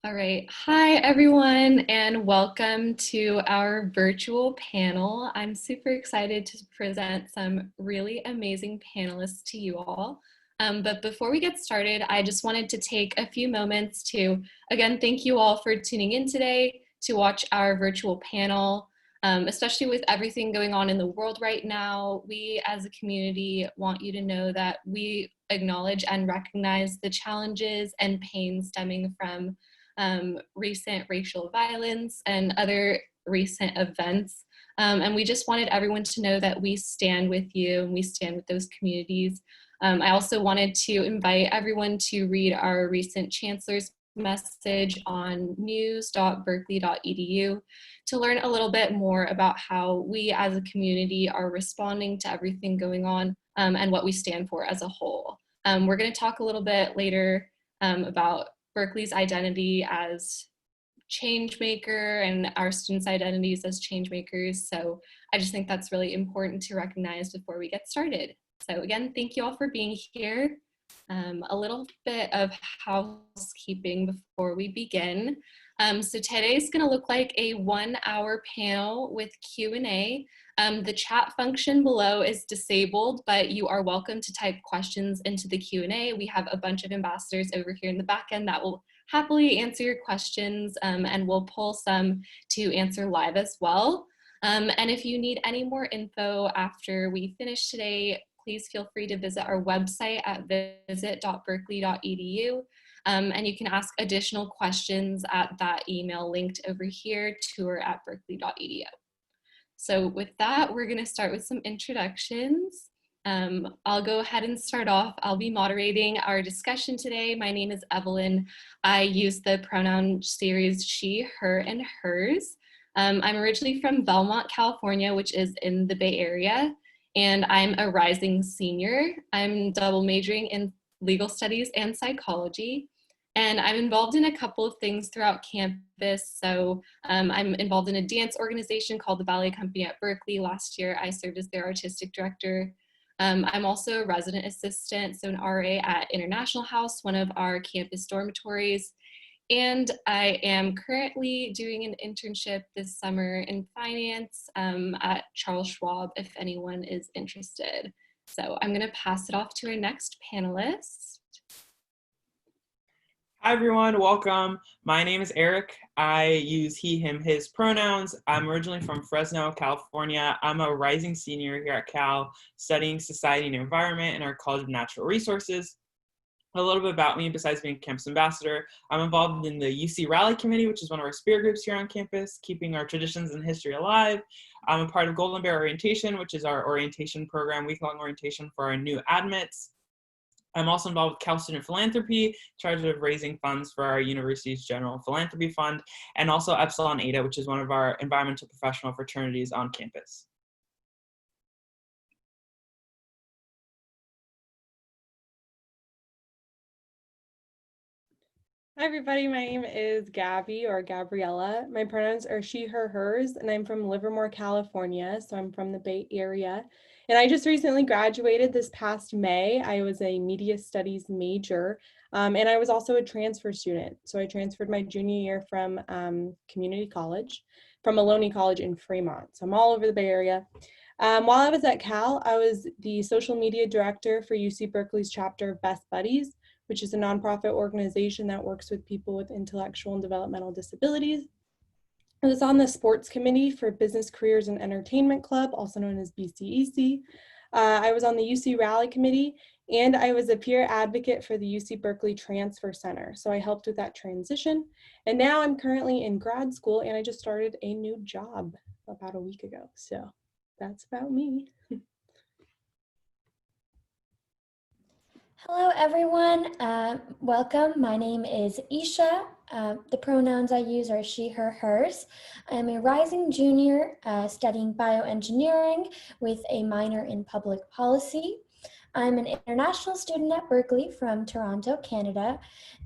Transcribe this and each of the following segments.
All right. Hi, everyone, and welcome to our virtual panel. I'm super excited to present some really amazing panelists to you all. But before we get started, I just wanted to take a few moments to, again, thank you all for tuning in today to watch our virtual panel. Especially with everything going on in the world right now, we as a community want you to know that we acknowledge and recognize the challenges and pain stemming from recent racial violence and other recent events. And we just wanted everyone to know that we stand with you and we stand with those communities. I also wanted to invite everyone to read our recent Chancellor's message on news.berkeley.edu to learn a little bit more about how we as a community are responding to everything going on and what we stand for as a whole. We're going to talk a little bit later about Berkeley's identity as change maker and our students' identities as change makers. So I just think that's really important to recognize before we get started. So again, thank you all for being here. A little bit of housekeeping before we begin. So today is going to look like a 1-hour panel with Q&A. The chat function below is disabled, but you are welcome to type questions into the Q&A. We have a bunch of ambassadors over here in the back end that will happily answer your questions, and we'll pull some to answer live as well. And if you need any more info after we finish today, please feel free to visit our website at visit.berkeley.edu. And you can ask additional questions at that email linked over here, tour@berkeley.edu. So with that, we're going to start with some introductions. I'll go ahead and start off. I'll be moderating our discussion today. My name is Evelyn. I use the pronoun series she, her, and hers. I'm originally from Belmont, California, which is in the Bay Area, and I'm a rising senior. I'm double majoring in legal studies and psychology. And I'm involved in a couple of things throughout campus. So I'm involved in a dance organization called the Ballet Company at Berkeley. Last year, I served as their artistic director. I'm also a resident assistant, so an RA at International House, one of our campus dormitories. And I am currently doing an internship this summer in finance at Charles Schwab, if anyone is interested. So I'm gonna pass it off to our next panelist. Hi everyone, welcome. My name is Eric. I use he, him, his pronouns. I'm originally from Fresno, California. I'm a rising senior here at Cal, studying society and environment in our College of Natural Resources. A little bit about me, besides being campus ambassador, I'm involved in the UC Rally Committee, which is one of our spirit groups here on campus, keeping our traditions and history alive. I'm a part of Golden Bear Orientation, which is our orientation program, week-long orientation for our new admits. I'm also involved with Cal Student Philanthropy, in charge of raising funds for our university's general philanthropy fund, and also Epsilon Eta, which is one of our environmental professional fraternities on campus. Hi everybody, my name is Gabi or Gabriella. My pronouns are she, her, hers, and I'm from Livermore, California, so I'm from the Bay Area. And I just recently graduated this past May. I was a media studies major, and I was also a transfer student. So I transferred my junior year from community college, from Maloney College in Fremont. So I'm all over the Bay Area. While I was at Cal, I was the social media director for UC Berkeley's chapter of Best Buddies, which is a nonprofit organization that works with people with intellectual and developmental disabilities. I was on the sports committee for Business Careers and Entertainment Club, also known as BCEC. I was on the UC Rally Committee, and I was a peer advocate for the UC Berkeley Transfer Center. So I helped with that transition. And now I'm currently in grad school, and I just started a new job about a week ago. So that's about me. Hello everyone, welcome. My name is Isha. The pronouns I use are she, her, hers. I'm a rising junior studying bioengineering with a minor in public policy. I'm an international student at Berkeley from Toronto, Canada,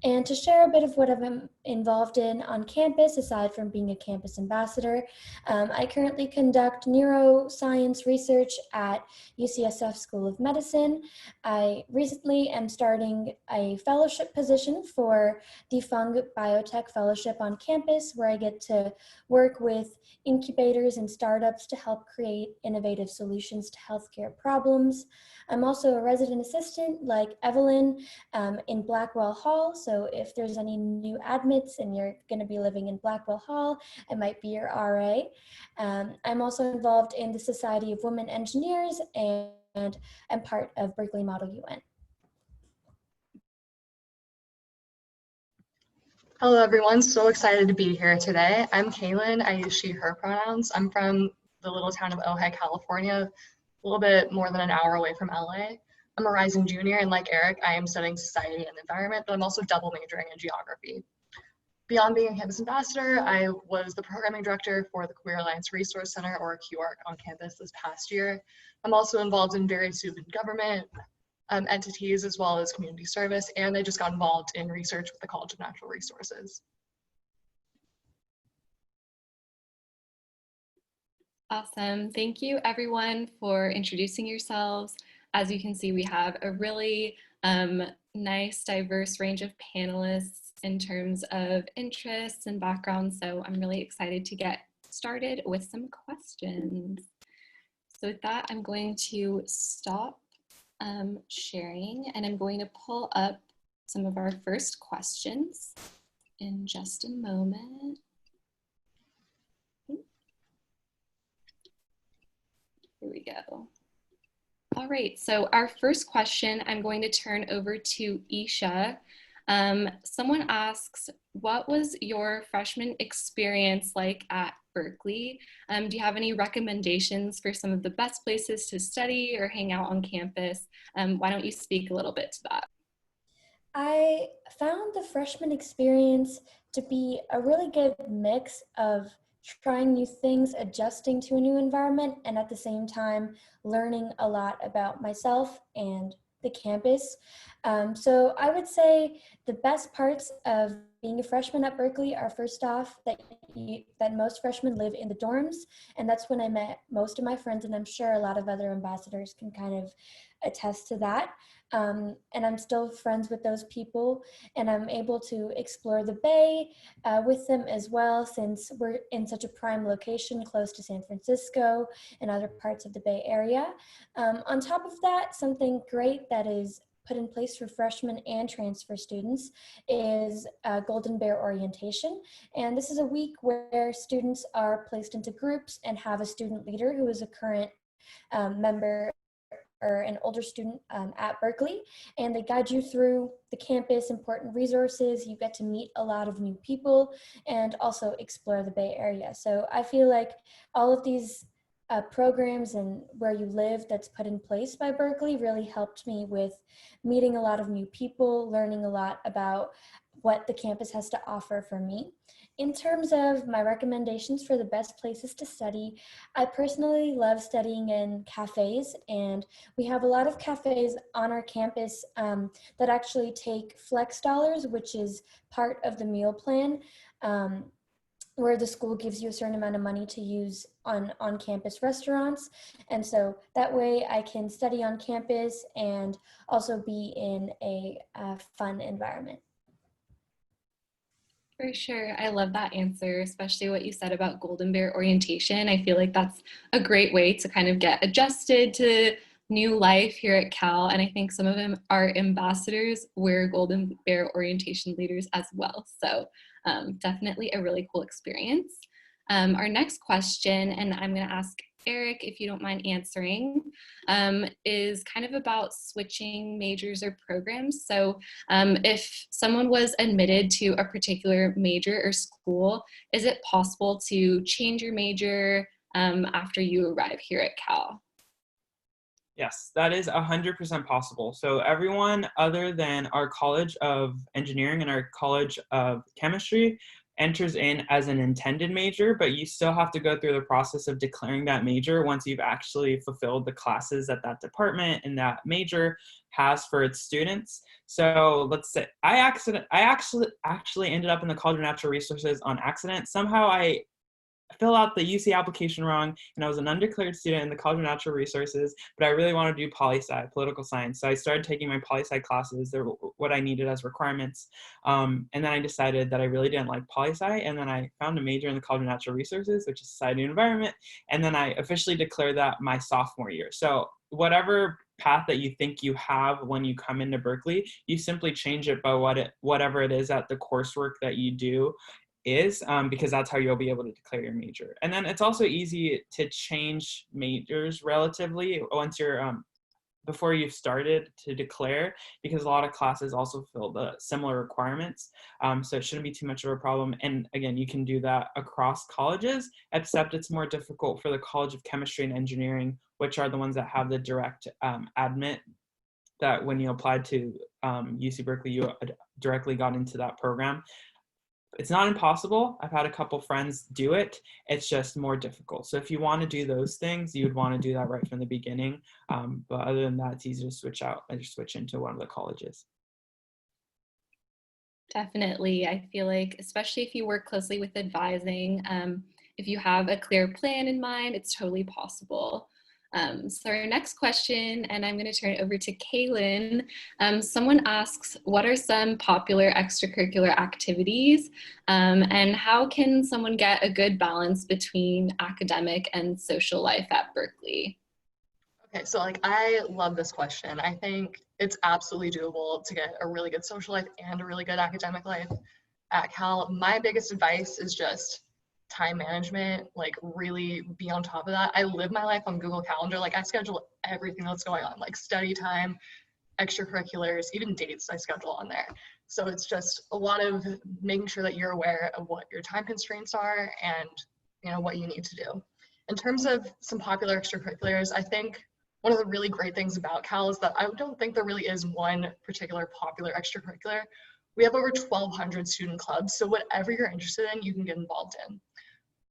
and to share a bit of what I'm involved in on campus, aside from being a campus ambassador, I currently conduct neuroscience research at UCSF School of Medicine. I recently am starting a fellowship position for the Fung Biotech Fellowship on campus, where I get to work with incubators and startups to help create innovative solutions to healthcare problems. I'm also a resident assistant like Evelyn in Blackwell Hall. So if there's any new admits and you're going to be living in Blackwell Hall, I might be your RA. I'm also involved in the Society of Women Engineers and I'm part of Berkeley Model UN. Hello, everyone. So excited to be here today. I'm Kaelyn. I use she, her pronouns. I'm from the little town of Ojai, California, a little bit more than an hour away from LA. I'm a rising junior, and like Eric, I am studying society and environment, but I'm also double majoring in geography. Beyond being a campus ambassador, I was the programming director for the Queer Alliance Resource Center, or QARC, on campus this past year. I'm also involved in various student government entities as well as community service, and I just got involved in research with the College of Natural Resources. Awesome. Thank you everyone for introducing yourselves. As you can see, we have a really nice, diverse range of panelists in terms of interests and backgrounds. So I'm really excited to get started with some questions. So with that, I'm going to stop sharing and I'm going to pull up some of our first questions in just a moment. Here we go. All right, so our first question, I'm going to turn over to Isha. Someone asks, what was your freshman experience like at Berkeley? Do you have any recommendations for some of the best places to study or hang out on campus? Why don't you speak a little bit to that? I found the freshman experience to be a really good mix of trying new things, adjusting to a new environment, and at the same time, learning a lot about myself and the campus. So I would say the best parts of being a freshman at Berkeley are, first off, that most freshmen live in the dorms, and that's when I met most of my friends, and I'm sure a lot of other ambassadors can kind of attest to that. And I'm still friends with those people, and I'm able to explore the Bay with them as well, since we're in such a prime location close to San Francisco and other parts of the Bay Area. On top of that, something great that is put in place for freshmen and transfer students is Golden Bear Orientation. And this is a week where students are placed into groups and have a student leader who is a current member or an older student at Berkeley, and they guide you through the campus, important resources. You get to meet a lot of new people and also explore the Bay Area. So I feel like all of these programs and where you live that's put in place by Berkeley really helped me with meeting a lot of new people, learning a lot about what the campus has to offer for me. In terms of my recommendations for the best places to study, I personally love studying in cafes, and we have a lot of cafes on our campus that actually take flex dollars, which is part of the meal plan, where the school gives you a certain amount of money to use on campus restaurants. And so that way I can study on campus and also be in a fun environment. For sure. I love that answer, especially what you said about Golden Bear Orientation. I feel like that's a great way to kind of get adjusted to new life here at Cal. And I think some of them are ambassadors. We're Golden Bear Orientation leaders as well. So definitely a really cool experience. Our next question, and I'm going to ask Eric, if you don't mind answering, is kind of about switching majors or programs. So if someone was admitted to a particular major or school, is it possible to change your major after you arrive here at Cal? Yes, that is 100% possible. So everyone other than our College of Engineering and our College of Chemistry enters in as an intended major, but you still have to go through the process of declaring that major once you've actually fulfilled the classes that that department and that major has for its students. So let's say I actually ended up in the College of Natural Resources on accident. Somehow I fill out the UC application wrong, and I was an undeclared student in the College of Natural Resources, but I really wanted to do poli-sci, political science. So I started taking my poli-sci classes. They're what I needed as requirements. And then I decided that I really didn't like poli-sci, and then I found a major in the College of Natural Resources, which is society and environment, and then I officially declared that my sophomore year. So whatever path that you think you have when you come into Berkeley, you simply change it by whatever it is at the coursework that you do is, because that's how you'll be able to declare your major. And then it's also easy to change majors relatively once you're before you've started to declare, because a lot of classes also fill the similar requirements. So it shouldn't be too much of a problem. And again, you can do that across colleges, except it's more difficult for the College of Chemistry and Engineering, which are the ones that have the direct admit, that when you applied to UC Berkeley, you directly got into that program. It's not impossible. I've had a couple friends do it. It's just more difficult. So if you want to do those things, you would want to do that right from the beginning. But other than that, it's easy to switch out and just switch into one of the colleges. Definitely. I feel like, especially if you work closely with advising, if you have a clear plan in mind, it's totally possible. So our next question, and I'm going to turn it over to Kaelyn. Someone asks, what are some popular extracurricular activities, and how can someone get a good balance between academic and social life at Berkeley? Okay, so like I love this question. I think it's absolutely doable to get a really good social life and a really good academic life at Cal. My biggest advice is just time management, like really be on top of that. I live my life on Google Calendar. Like I schedule everything that's going on, like study time, extracurriculars, even dates I schedule on there. So it's just a lot of making sure that you're aware of what your time constraints are and what you need to do. In terms of some popular extracurriculars, I think one of the really great things about Cal is that I don't think there really is one particular popular extracurricular. We have over 1,200 student clubs, so whatever you're interested in, you can get involved in.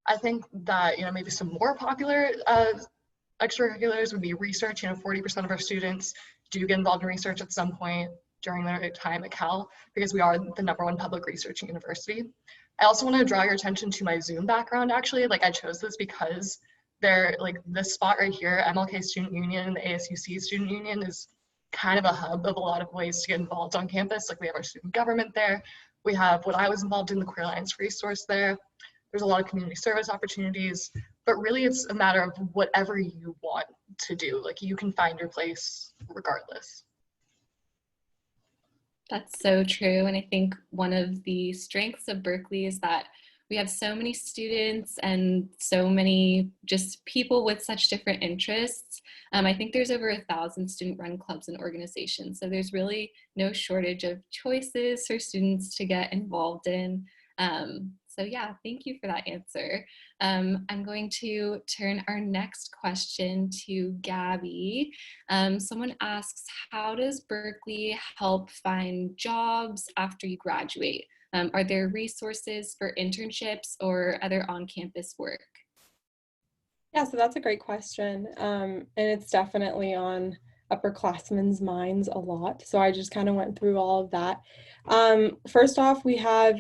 I think that, maybe some more popular extracurriculars would be research. 40% of our students do get involved in research at some point during their time at Cal, because we are the #1 public research university. I also want to draw your attention to my Zoom background, actually. Like I chose this because they're like this spot right here, MLK Student Union and the ASUC Student Union, is kind of a hub of a lot of ways to get involved on campus. Like we have our student government there. We have what I was involved in, the Queer Alliance resource there. There's a lot of community service opportunities, but really it's a matter of whatever you want to do. Like you can find your place regardless. That's so true. And I think one of the strengths of Berkeley is that we have so many students and so many just people with such different interests. I think there's over 1,000 student-run clubs and organizations. So there's really no shortage of choices for students to get involved in. So yeah, thank you for that answer. I'm going to turn our next question to Gabi. Someone asks, how does Berkeley help find jobs after you graduate? Are there resources for internships or other on-campus work? Yeah, so that's a great question. And it's definitely on upperclassmen's minds a lot. So I just kind of went through all of that. First off, we have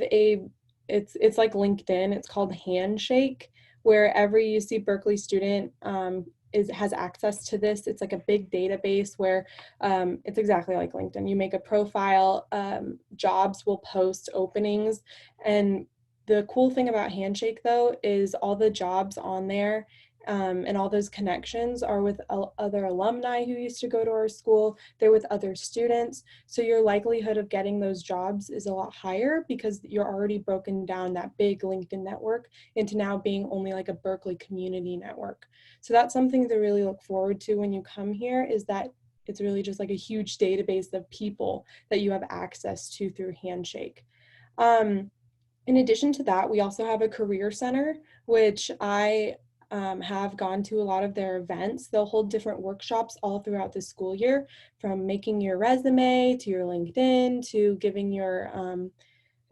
it's like LinkedIn. It's called Handshake, where every UC Berkeley student has access to this. It's like a big database where it's exactly like LinkedIn. You make a profile, jobs will post openings. And the cool thing about Handshake, though, is all the jobs on there and all those connections are with other alumni who used to go to our school. They're with other students. So your likelihood of getting those jobs is a lot higher because you're already broken down that big LinkedIn network into now being only like a Berkeley community network. So that's something to really look forward to when you come here, is that it's really just like a huge database of people that you have access to through Handshake. In addition to that, we also have a career center, which I have gone to a lot of their events. They'll hold different workshops all throughout the school year, from making your resume to your LinkedIn to giving your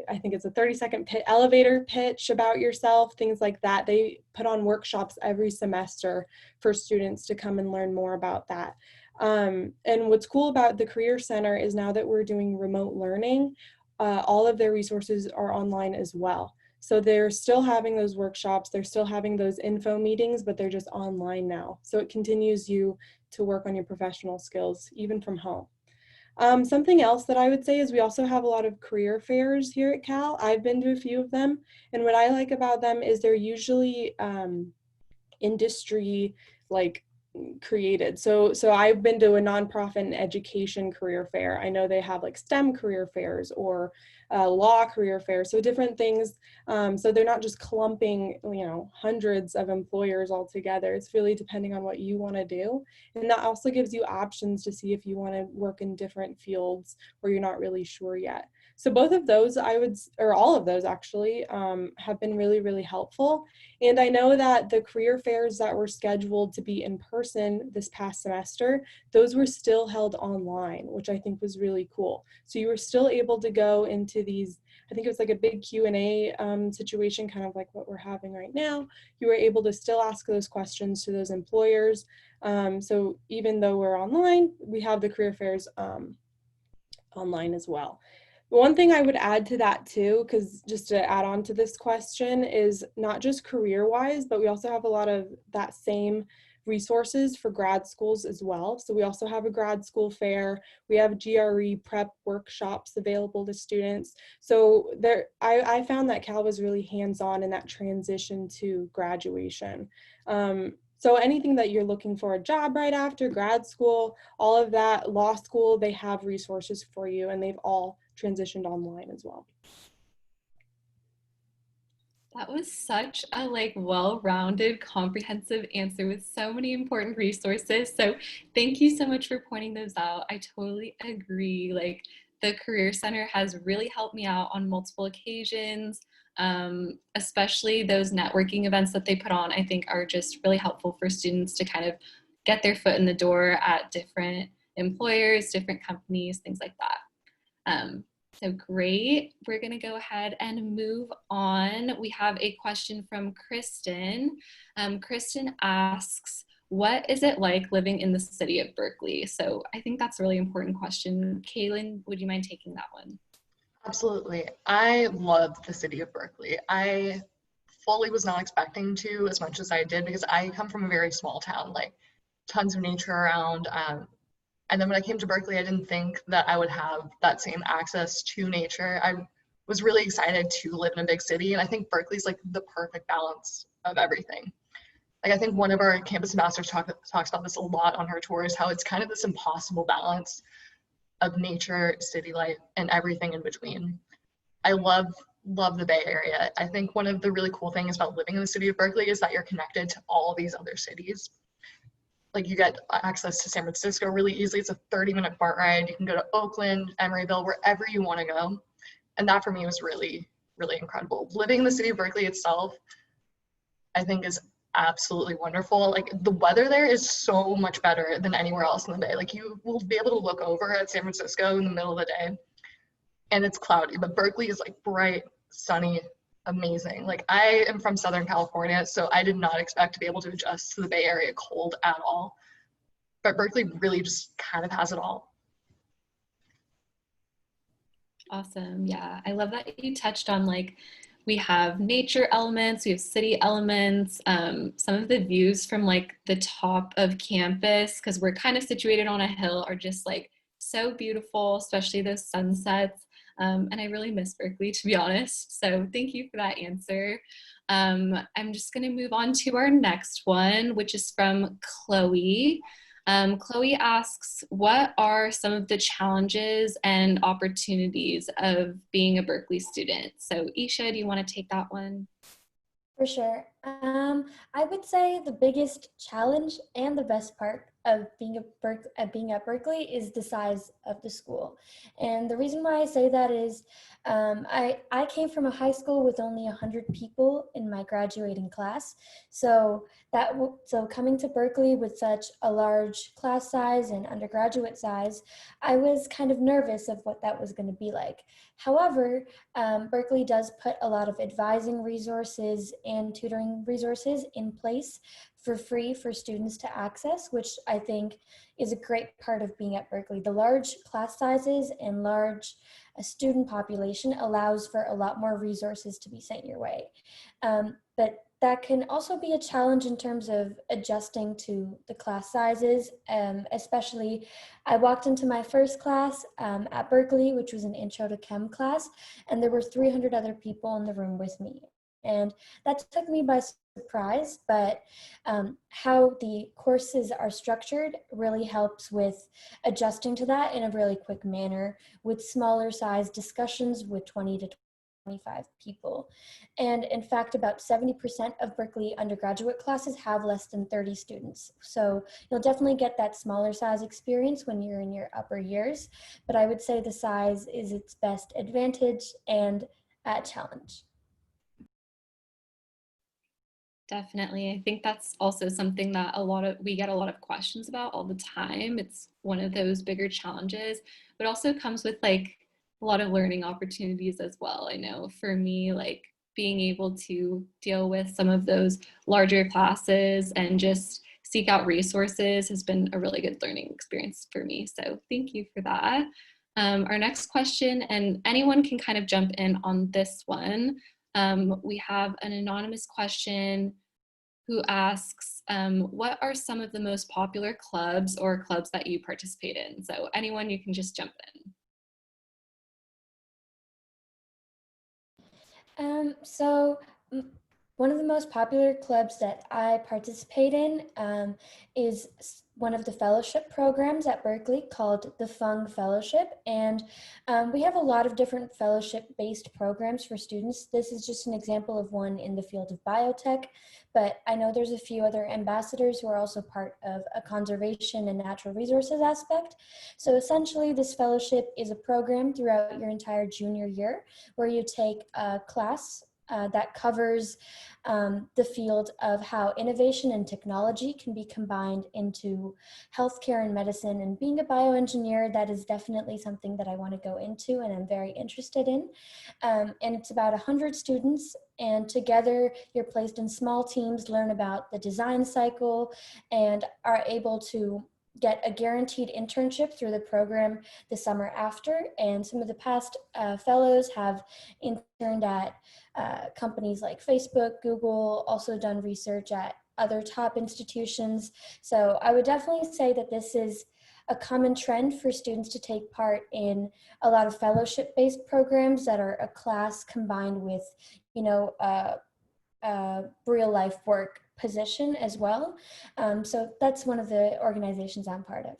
I think it's a 30-second elevator pitch about yourself, things like that. They put on workshops every semester for students to come and learn more about that. And what's cool about the Career Center is now that we're doing remote learning, all of their resources are online as well. So they're still having those workshops, they're still having those info meetings, but they're just online now. So it continues you to work on your professional skills, even from home. Something else that I would say is we also have a lot of career fairs here at Cal. I've been to a few of them, and what I like about them is they're usually industry created. So I've been to a nonprofit and education career fair. I know they have like STEM career fairs or law career fairs, so different things. So they're not just clumping, hundreds of employers all together. It's really depending on what you want to do. And that also gives you options to see if you want to work in different fields where you're not really sure yet. So both of those, or all of those actually, have been really, really helpful. And I know that the career fairs that were scheduled to be in person this past semester, those were still held online, which I think was really cool. So you were still able to go into these, I think it was like a big Q&A situation, kind of like what we're having right now. You were able to still ask those questions to those employers. So even though we're online, we have the career fairs online as well. One thing I would add to that too, because just to add on to this question, is not just career-wise, but we also have a lot of that same resources for grad schools as well. So we also have a grad school fair. We have GRE prep workshops available to students. So I found that Cal was really hands-on in that transition to graduation. So anything that you're looking for a job right after grad school, all of that, law school, they have resources for you, and they've all transitioned online as well. That was such a well-rounded, comprehensive answer with so many important resources. So thank you so much for pointing those out. I totally agree. The Career Center has really helped me out on multiple occasions, especially those networking events that they put on, I think are just really helpful for students to kind of get their foot in the door at different employers, different companies, things like that. So great. We're going to go ahead and move on. We have a question from Kristen. Kristen asks, what is it like living in the city of Berkeley? So I think that's a really important question. Kaelyn, would you mind taking that one? Absolutely. I love the city of Berkeley. I fully was not expecting to as much as I did because I come from a very small town, tons of nature around. And then when I came to Berkeley, I didn't think that I would have that same access to nature. I was really excited to live in a big city, and I think Berkeley's the perfect balance of everything. I think one of our campus ambassadors talks about this a lot on her tours, how it's kind of this impossible balance of nature, city life, and everything in between. I love the Bay Area. I think one of the really cool things about living in the city of Berkeley is that you're connected to all these other cities. You get access to San Francisco really easily. It's a 30-minute BART ride. You can go to Oakland, Emeryville, wherever you want to go. And that for me was really, really incredible. Living in the city of Berkeley itself, I think is absolutely wonderful. The weather there is so much better than anywhere else in the Bay. You will be able to look over at San Francisco in the middle of the day and it's cloudy, but Berkeley is bright, sunny, amazing. I am from Southern California, so I did not expect to be able to adjust to the Bay Area cold at all. But Berkeley really just kind of has it all. Awesome. Yeah, I love that you touched on we have nature elements, we have city elements, some of the views from the top of campus, because we're kind of situated on a hill, are just so beautiful, especially those sunsets. And I really miss Berkeley, to be honest. So thank you for that answer. I'm just going to move on to our next one, which is from Chloe. Chloe asks, what are some of the challenges and opportunities of being a Berkeley student? So Isha, do you want to take that one? For sure. I would say the biggest challenge and the best part of being at Berkeley is the size of the school. And the reason why I say that is I came from a high school with only 100 people in my graduating class. So so coming to Berkeley with such a large class size and undergraduate size, I was kind of nervous of what that was going to be like. However, Berkeley does put a lot of advising resources and tutoring resources in place for free for students to access, which I think is a great part of being at Berkeley. The large class sizes and large student population allows for a lot more resources to be sent your way. But that can also be a challenge in terms of adjusting to the class sizes, especially I walked into my first class at Berkeley, which was an intro to chem class, and there were 300 other people in the room with me. And that took me by surprise, but how the courses are structured really helps with adjusting to that in a really quick manner with smaller size discussions with 20 to 25 people. And in fact, about 70% of Berkeley undergraduate classes have less than 30 students. So you'll definitely get that smaller size experience when you're in your upper years, but I would say the size is its best advantage and challenge. Definitely. I think that's also something that we get a lot of questions about all the time. It's one of those bigger challenges, but also comes with like a lot of learning opportunities as well. I know for me, like being able to deal with some of those larger classes and just seek out resources has been a really good learning experience for me. So thank you for that. Our next question, and anyone can kind of jump in on this one. We have an anonymous question who asks, what are some of the most popular clubs or clubs that you participate in? So anyone, you can just jump in. One of the most popular clubs that I participate in is one of the fellowship programs at Berkeley called the Fung Fellowship. And we have a lot of different fellowship-based programs for students. This is just an example of one in the field of biotech, but I know there's a few other ambassadors who are also part of a conservation and natural resources aspect. So essentially, this fellowship is a program throughout your entire junior year where you take a class that covers the field of how innovation and technology can be combined into healthcare and medicine. And being a bioengineer, that is definitely something that I want to go into and I'm very interested in. And it's about 100 students, and together you're placed in small teams, learn about the design cycle, and are able to get a guaranteed internship through the program the summer after. And some of the past fellows have interned at companies like Facebook, Google, also done research at other top institutions. So I would definitely say that this is a common trend for students to take part in a lot of fellowship-based programs that are a class combined with, you know, real life work position as well. So that's one of the organizations I'm part of.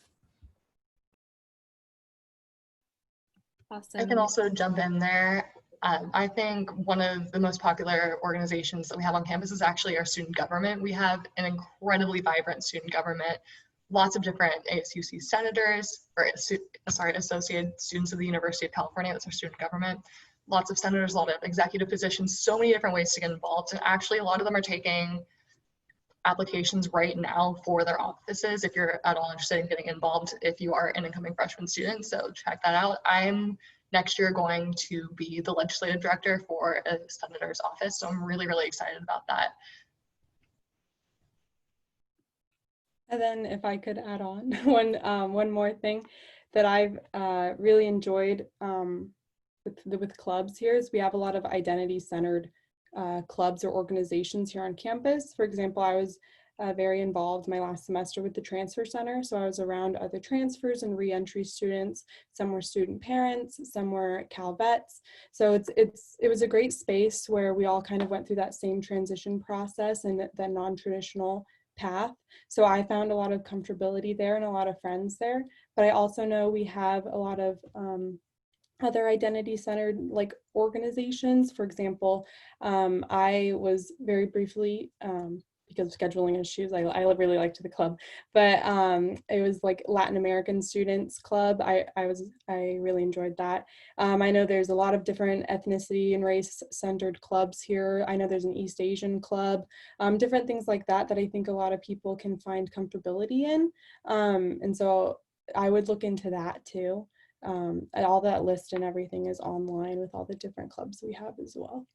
Awesome. I can also jump in there. I think one of the most popular organizations that we have on campus is actually our student government. We have an incredibly vibrant student government, lots of different ASUC senators, or associated students of the University of California, that's our student government. Lots of senators, a lot of executive positions, so many different ways to get involved. And actually a lot of them are taking applications right now for their offices if you're at all interested in getting involved if you are an incoming freshman student. So check that out. I'm next year going to be the legislative director for a senator's office. So I'm really, really excited about that. And then if I could add on one more thing that I've really enjoyed with clubs here is we have a lot of identity-centered clubs or organizations here on campus. For example, I was very involved my last semester with the Transfer Center. So I was around other transfers and re-entry students. Some were student parents, some were Cal vets. So it was a great space where we all kind of went through that same transition process and that non-traditional path. So I found a lot of comfortability there and a lot of friends there. But I also know we have a lot of other identity-centered like organizations. For example, I was very briefly, because of scheduling issues. I really liked the club, but it was like Latin American Students Club. I really enjoyed that. I know there's a lot of different ethnicity and race centered clubs here. I know there's an East Asian club, different things like that I think a lot of people can find comfortability in. And so I would look into that too. All that list and everything is online with all the different clubs we have as well.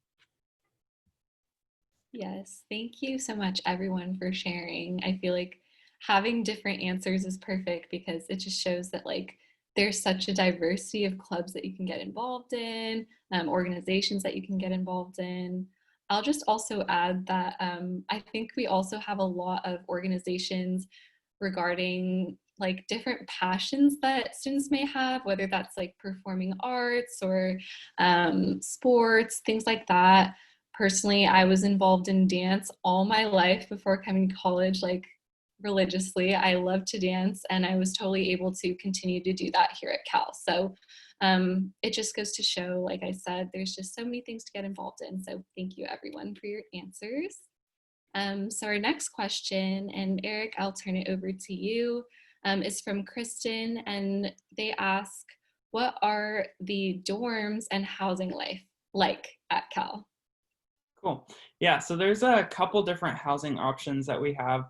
Yes, thank you so much, everyone, for sharing. I feel like having different answers is perfect because it just shows that like there's such a diversity of clubs that you can get involved in, organizations that you can get involved in. I'll just also add that I think we also have a lot of organizations regarding like different passions that students may have, whether that's like performing arts or sports, things like that. Personally, I was involved in dance all my life before coming to college, like religiously. I love to dance and I was totally able to continue to do that here at Cal. So it just goes to show, like I said, there's just so many things to get involved in. So thank you everyone for your answers. So our next question, and Eric, I'll turn it over to you, is from Kristen, and they ask, what are the dorms and housing life like at Cal? Cool. Yeah, so there's a couple different housing options that we have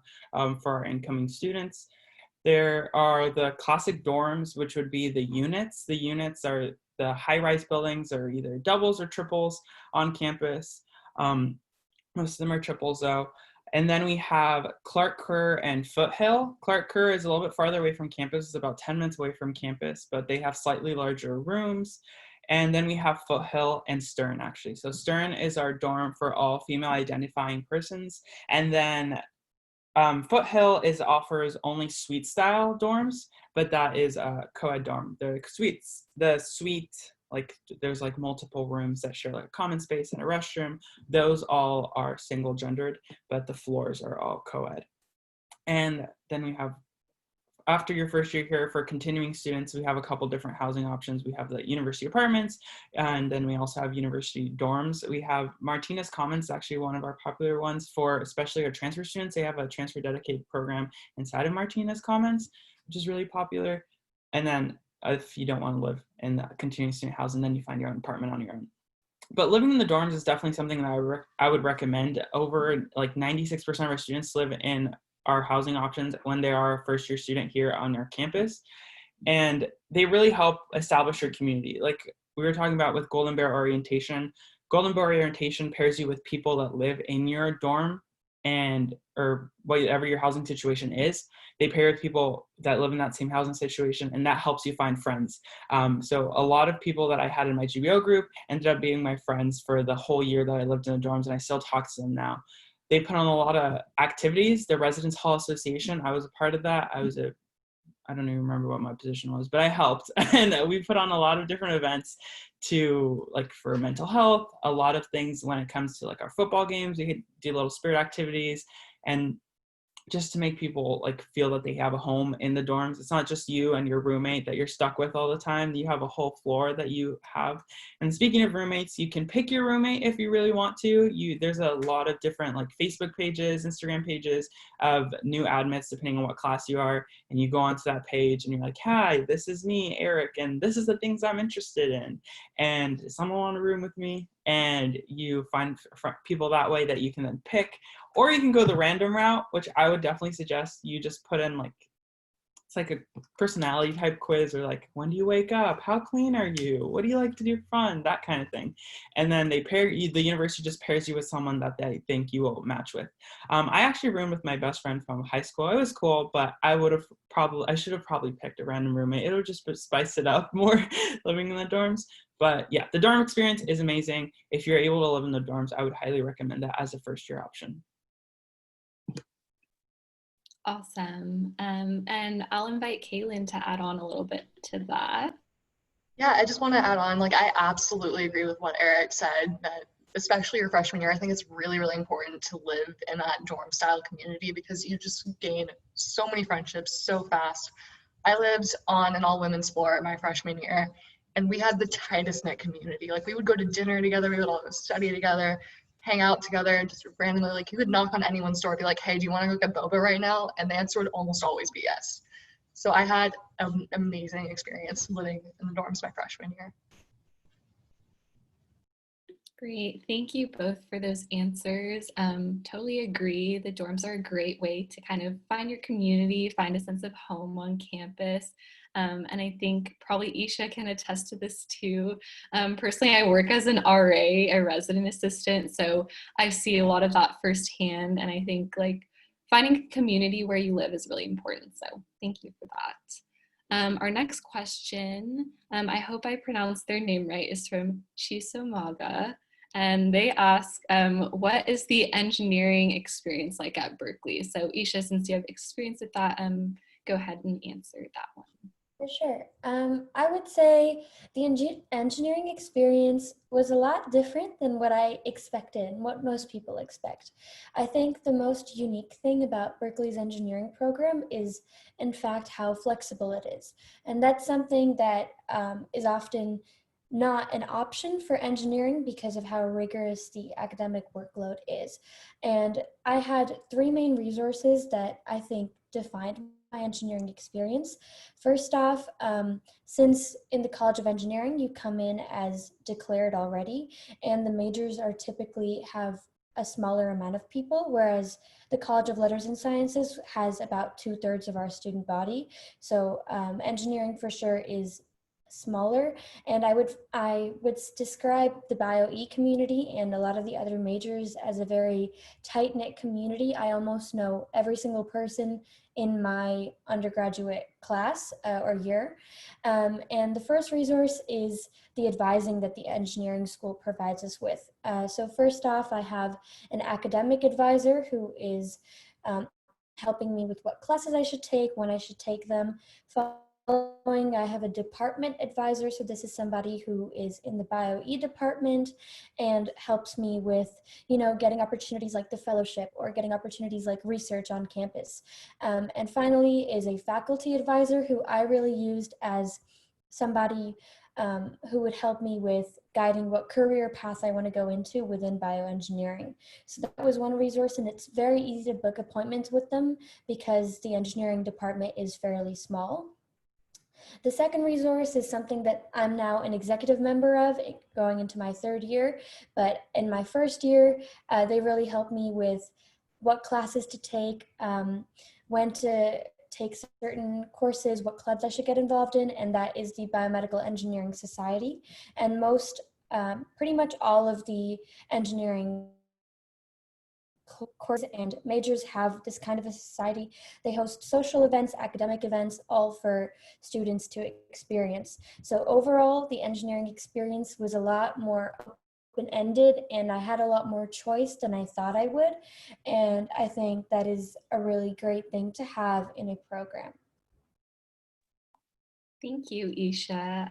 for our incoming students. There are the classic dorms, which would be the units. The units are the high-rise buildings, or either doubles or triples on campus. Most of them are triples though. And then we have Clark Kerr and Foothill. Clark Kerr is a little bit farther away from campus. It's about 10 minutes away from campus, but they have slightly larger rooms. And then we have Foothill and Stern, actually. So Stern is our dorm for all female identifying persons. And then Foothill offers only suite style dorms, but that is a co-ed dorm. The suite, like there's like multiple rooms that share like a common space and a restroom. Those all are single gendered, but the floors are all co-ed. And then we have, after your first year here, for continuing students, we have a couple different housing options. We have the university apartments, and then we also have university dorms. We have Martinez Commons, actually one of our popular ones for especially our transfer students. They have a transfer dedicated program inside of Martinez Commons, which is really popular. And then if you don't want to live in the continuing student housing, then you find your own apartment on your own. But living in the dorms is definitely something that I would recommend. Over like 96% of our students live in our housing options when they are a first year student here on our campus. And they really help establish your community. Like we were talking about with Golden Bear Orientation. Golden Bear Orientation pairs you with people that live in your dorm and or whatever your housing situation is. They pair with people that live in that same housing situation, and that helps you find friends. So a lot of people that I had in my GBO group ended up being my friends for the whole year that I lived in the dorms, and I still talk to them now. They put on a lot of activities. The Residence Hall Association, I was a part of that. I don't even remember what my position was, but I helped. And we put on a lot of different events to like for mental health, a lot of things when it comes to like our football games. We could do little spirit activities and just to make people like feel that they have a home in the dorms. It's not just you and your roommate that you're stuck with all the time. You have a whole floor that you have. And speaking of roommates, you can pick your roommate if you really want to. There's a lot of different like Facebook pages, Instagram pages of new admits depending on what class you are. And you go onto that page and you're like, hi, this is me, Eric, and this is the things I'm interested in. And does someone want a room with me? And you find people that way that you can then pick. Or you can go the random route, which I would definitely suggest you just put in like, it's like a personality type quiz, or like, when do you wake up? How clean are you? What do you like to do for fun? That kind of thing. And then they pair you, the university just pairs you with someone that they think you will match with. I actually roomed with my best friend from high school. It was cool, but I should have probably picked a random roommate. It would just spice it up more living in the dorms. But yeah, the dorm experience is amazing. If you're able to live in the dorms, I would highly recommend that as a first year option. Awesome. And I'll invite Kaelyn to add on a little bit to that. Yeah, I just want to add on, like, I absolutely agree with what Eric said, that especially your freshman year, I think it's really, really important to live in that dorm style community because you just gain so many friendships so fast. I lived on an all women's floor my freshman year, and we had the tightest knit community. Like, we would go to dinner together, we would all go study together. hang out together and just randomly, like, you could knock on anyone's door, be like, hey, do you want to go get boba right now? And the answer would almost always be yes. So I had an amazing experience living in the dorms my freshman year. Great. Thank you both for those answers. Totally agree. The dorms are a great way to kind of find your community, find a sense of home on campus. And I think probably Isha can attest to this too. Personally, I work as an RA, a resident assistant, so I see a lot of that firsthand. And I think like finding a community where you live is really important. So thank you for that. Our next question, I hope I pronounced their name right, is from Chisomaga. And they ask, what is the engineering experience like at Berkeley? So Isha, since you have experience with that, go ahead and answer that one. For sure. I would say the engineering experience was a lot different than what I expected and what most people expect. I think the most unique thing about Berkeley's engineering program is, in fact, how flexible it is. And that's something that is often not an option for engineering because of how rigorous the academic workload is. And I had three main resources that I think defined my engineering experience. First off, since in the College of Engineering, you come in as declared already, and the majors are typically have a smaller amount of people, whereas the College of Letters and Sciences has about 2/3 of our student body. So engineering for sure is smaller, and I would describe the Bio-E community and a lot of the other majors as a very tight-knit community. I almost know every single person in my undergraduate class or year. And the first resource is the advising that the engineering school provides us with. So first off, I have an academic advisor who is helping me with what classes I should take, when I should take them. Following, I have a department advisor, so this is somebody who is in the Bio-E department and helps me with, getting opportunities like the fellowship or getting opportunities like research on campus. And finally is a faculty advisor who I really used as somebody who would help me with guiding what career path I want to go into within bioengineering. So that was one resource, and it's very easy to book appointments with them because the engineering department is fairly small. The second resource is something that I'm now an executive member of, going into my third year. But in my first year, they really helped me with what classes to take, when to take certain courses, what clubs I should get involved in, and that is the Biomedical Engineering Society. And pretty much all of the engineering courses and majors have this kind of a society. They host social events, academic events, all for students to experience. So overall, the engineering experience was a lot more open-ended, and I had a lot more choice than I thought I would. And I think that is a really great thing to have in a program. Thank you, Isha.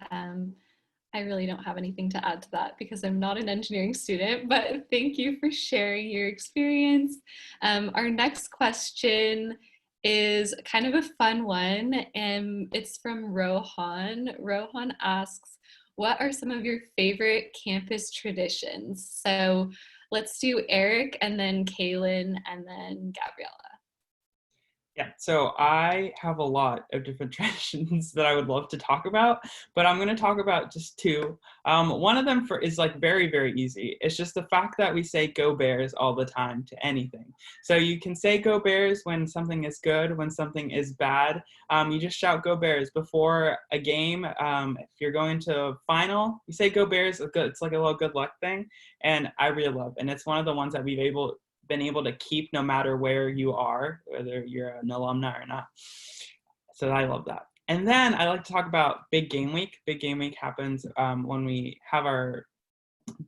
I really don't have anything to add to that because I'm not an engineering student, but thank you for sharing your experience. Our next question is kind of a fun one, and it's from Rohan. Rohan asks, what are some of your favorite campus traditions? So let's do Eric and then Kaelyn and then Gabriella. Yeah, so I have a lot of different traditions that I would love to talk about, but I'm going to talk about just two. One of them is like very, very easy. It's just the fact that we say "Go Bears" all the time to anything. So you can say "Go Bears" when something is good, when something is bad. You just shout "Go Bears" before a game. If you're going to a final, you say "Go Bears." It's like a little good luck thing, and I really love. And it's one of the ones that we've been able to keep no matter where you are, whether you're an alumni or not. So I love that. And then I like to talk about Big Game Week. Big Game Week happens when we have our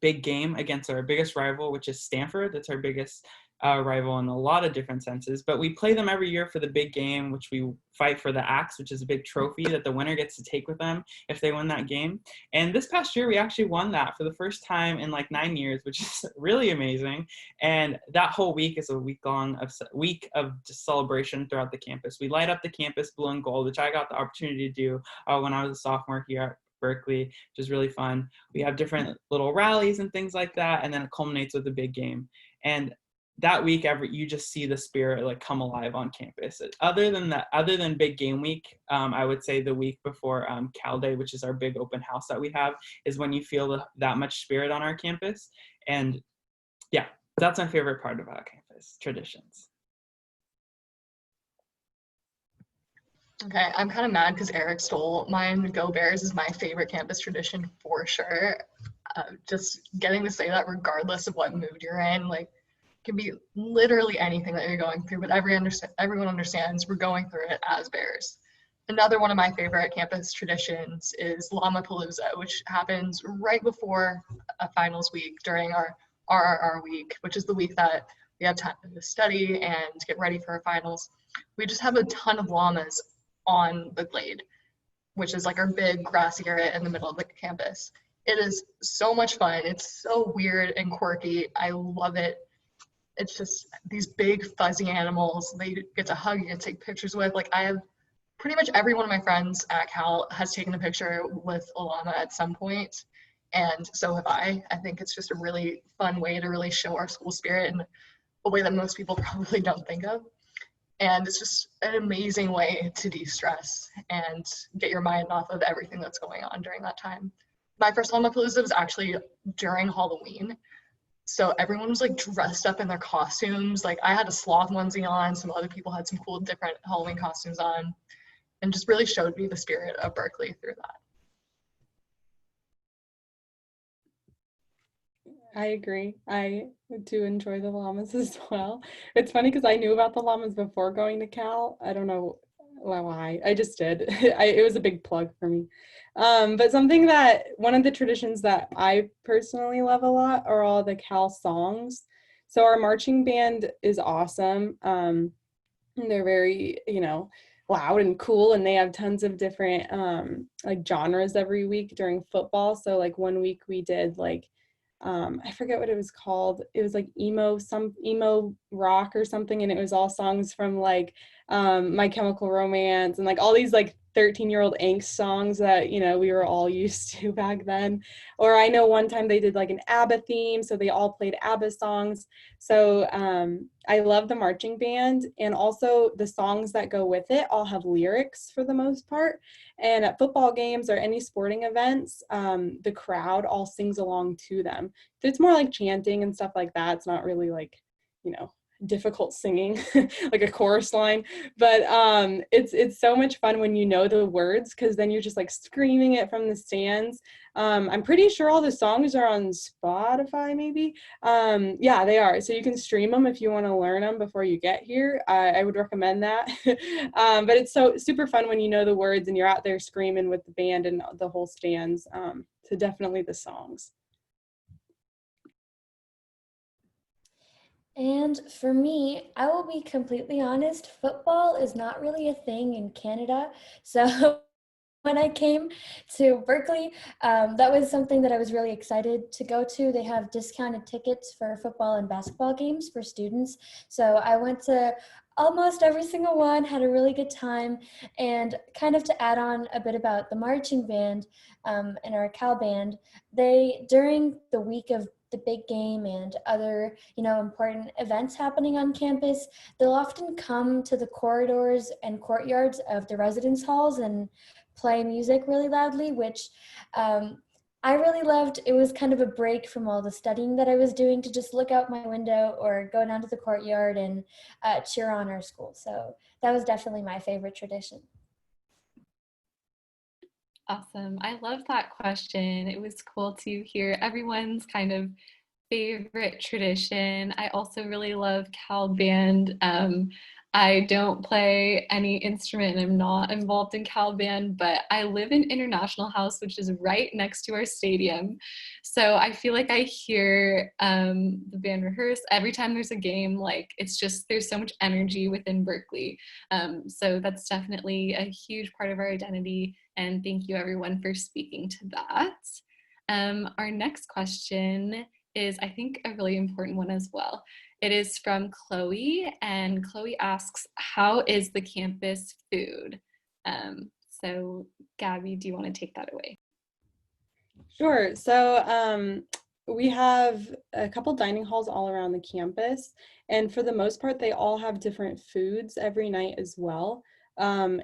big game against our biggest rival, which is Stanford. That's our biggest rival in a lot of different senses. But we play them every year for the big game, which we fight for the axe, which is a big trophy that the winner gets to take with them if they win that game. And this past year, we actually won that for the first time in like 9 years, which is really amazing. And that whole week is a week of just celebration throughout the campus. We light up the campus blue and gold, which I got the opportunity to do when I was a sophomore here Berkeley, which is really fun. We have different little rallies and things like that, and then it culminates with a big game. And that week, you just see the spirit like come alive on campus. Other than big game week, I would say the week before Cal Day, which is our big open house that we have, is when you feel that much spirit on our campus. And yeah, that's my favorite part about campus traditions. Okay, I'm kind of mad because Eric stole mine. Go Bears is my favorite campus tradition for sure. Just getting to say that regardless of what mood you're in, like, can be literally anything that you're going through, but everyone understands we're going through it as Bears. Another one of my favorite campus traditions is Llama Palooza, which happens right before a finals week during our RRR week, which is the week that we have time to study and get ready for our finals. We just have a ton of llamas on the glade, which is like our big grassy area in the middle of the campus. It is so much fun. It's so weird and quirky. I love it. It's just these big fuzzy animals they get to hug and take pictures with. Like, I have pretty much every one of my friends at Cal has taken a picture with a llama at some point, and so have I. I think it's just a really fun way to really show our school spirit in a way that most people probably don't think of. And it's just an amazing way to de-stress and get your mind off of everything that's going on during that time. My first Llama Palooza was actually during Halloween. So everyone was like dressed up in their costumes. Like, I had a sloth onesie on, some other people had some cool different Halloween costumes on, and just really showed me the spirit of Berkeley through that. I agree. I do enjoy the llamas as well. It's funny because I knew about the llamas before going to Cal. I don't know why. I just did. It was a big plug for me. But one of the traditions that I personally love a lot are all the Cal songs. So our marching band is awesome. They're very, loud and cool, and they have tons of different like genres every week during football. So like one week we did like I forget what it was called. It was like emo rock or something, and it was all songs from like My Chemical Romance and like all these like 13-year-old angst songs that we were all used to back then. Or I know one time they did like an ABBA theme, so they all played ABBA songs. So I love the marching band, and also the songs that go with it all have lyrics for the most part. And at football games or any sporting events, the crowd all sings along to them. So it's more like chanting and stuff like that. It's not really like, difficult singing, like a chorus line. But it's so much fun when you know the words, because then you're just like screaming it from the stands. I'm pretty sure all the songs are on Spotify, maybe. Yeah, they are. So you can stream them if you want to learn them before you get here. I would recommend that. But it's so super fun when you know the words and you're out there screaming with the band and the whole stands. So definitely the songs. And for me, I will be completely honest, football is not really a thing in Canada. So when I came to Berkeley, that was something that I was really excited to go to. They have discounted tickets for football and basketball games for students. So I went to almost every single one, had a really good time. And kind of to add on a bit about the marching band and our Cal band, during the week of the big game and other, important events happening on campus, they'll often come to the corridors and courtyards of the residence halls and play music really loudly, which I really loved. It was kind of a break from all the studying that I was doing to just look out my window or go down to the courtyard and cheer on our school. So that was definitely my favorite tradition. Awesome. I love that question. It was cool to hear everyone's kind of favorite tradition. I also really love Cal Band. I don't play any instrument and I'm not involved in Cal Band, but I live in International House, which is right next to our stadium. So I feel like I hear the band rehearse every time there's a game. Like, it's just, there's so much energy within Berkeley. So that's definitely a huge part of our identity. And thank you everyone for speaking to that. Our next question is, I think, a really important one as well. It is from Chloe, and Chloe asks, how is the campus food? So Gabi, do you want to take that away? Sure. So we have a couple dining halls all around the campus, and for the most part, they all have different foods every night as well. And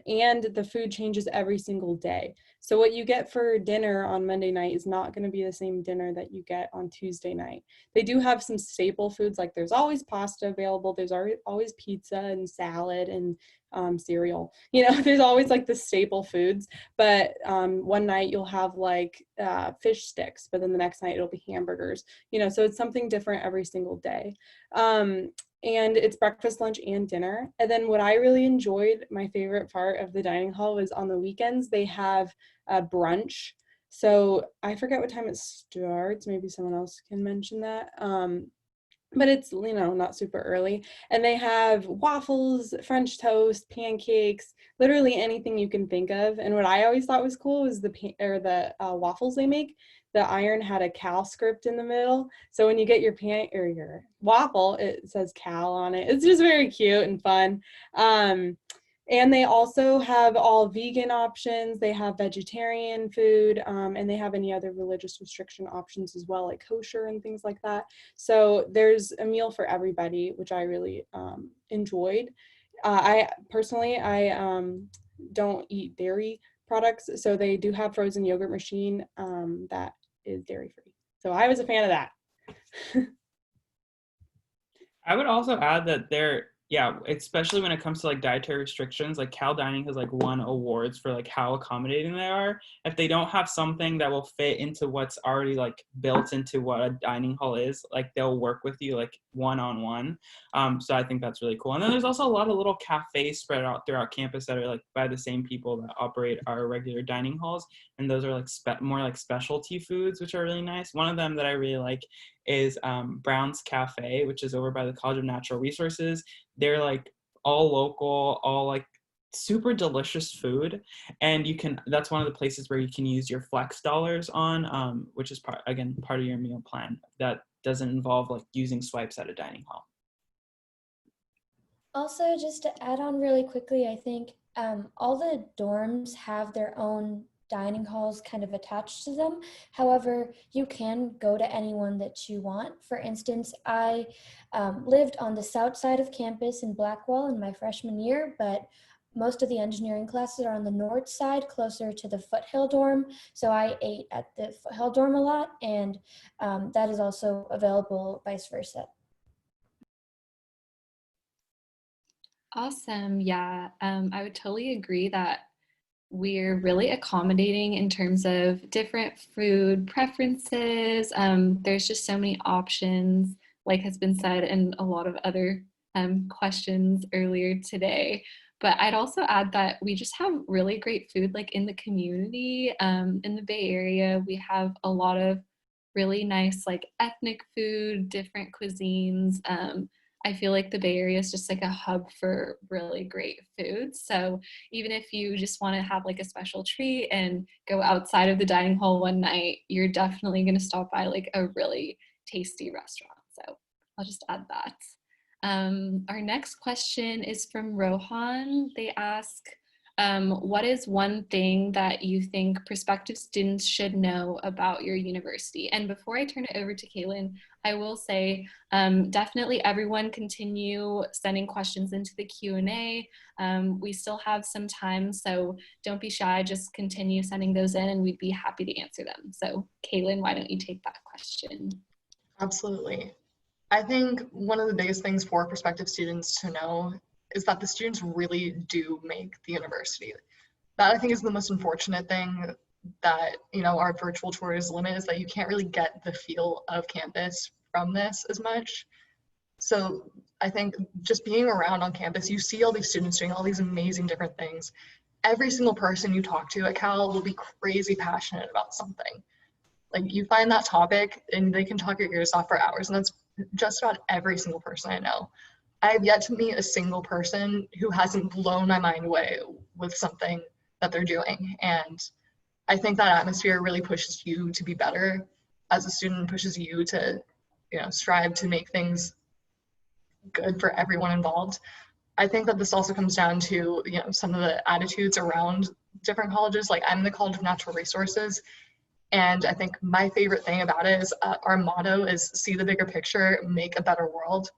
the food changes every single day. So what you get for dinner on Monday night is not going to be the same dinner that you get on Tuesday night. They do have some staple foods, like there's always pasta available. There's always pizza and salad and cereal. There's always like the staple foods. But one night you'll have like fish sticks, but then the next night it'll be hamburgers. So it's something different every single day. And it's breakfast, lunch, and dinner. And then what I really enjoyed, my favorite part of the dining hall, was on the weekends they have brunch. So I forget what time it starts. Maybe someone else can mention that. But it's, not super early. And they have waffles, French toast, pancakes, literally anything you can think of. And what I always thought was cool was the waffles they make. The iron had a Cal script in the middle. So when you get your your waffle, it says Cal on it. It's just very cute and fun. And they also have all vegan options. They have vegetarian food, and they have any other religious restriction options as well, like kosher and things like that. So there's a meal for everybody, which I really enjoyed. I personally don't eat dairy products, so they do have frozen yogurt machine that is dairy free. So I was a fan of that. I would also add that especially when it comes to like dietary restrictions, like Cal Dining has like won awards for like how accommodating they are. If they don't have something that will fit into what's already like built into what a dining hall is, like they'll work with you like one-on-one. So I think that's really cool. And then there's also a lot of little cafes spread out throughout campus that are like by the same people that operate our regular dining halls. And those are like more like specialty foods, which are really nice. One of them that I really like is Brown's Cafe, which is over by the College of Natural Resources. They're like all local, all like super delicious food. And that's one of the places where you can use your flex dollars on, which is part of your meal plan. That doesn't involve like using swipes at a dining hall. Also, just to add on really quickly, I think all the dorms have their own dining halls kind of attached to them. However, you can go to anyone that you want. For instance, I lived on the south side of campus in Blackwell in my freshman year, but most of the engineering classes are on the north side, closer to the Foothill dorm. So I ate at the Foothill dorm a lot, and that is also available vice versa. Awesome. Yeah, I would totally agree that we're really accommodating in terms of different food preferences. There's just so many options, like has been said in a lot of other questions earlier today. But I'd also add that we just have really great food like in the community. In the Bay Area, we have a lot of really nice like ethnic food, different cuisines. I feel like the Bay Area is just like a hub for really great food. So even if you just want to have like a special treat and go outside of the dining hall one night, you're definitely going to stop by like a really tasty restaurant. So I'll just add that. Our next question is from Rohan. They ask, what is one thing that you think prospective students should know about your university? And before I turn it over to Kaelyn, I will say definitely everyone continue sending questions into the Q&A. We still have some time, so don't be shy, just continue sending those in and we'd be happy to answer them. So Kaelyn, why don't you take that question? Absolutely. I think one of the biggest things for prospective students to know is that the students really do make the university. That I think is the most unfortunate thing that, our virtual tours limit, is that you can't really get the feel of campus from this as much. So I think just being around on campus, you see all these students doing all these amazing different things. Every single person you talk to at Cal will be crazy passionate about something. Like you find that topic and they can talk your ears off for hours, and that's just about every single person I know. I have yet to meet a single person who hasn't blown my mind away with something that they're doing. And I think that atmosphere really pushes you to be better as a student, pushes you to, strive to make things good for everyone involved. I think that this also comes down to, some of the attitudes around different colleges. Like I'm in the College of Natural Resources, And I think my favorite thing about it is our motto is see the bigger picture, make a better world.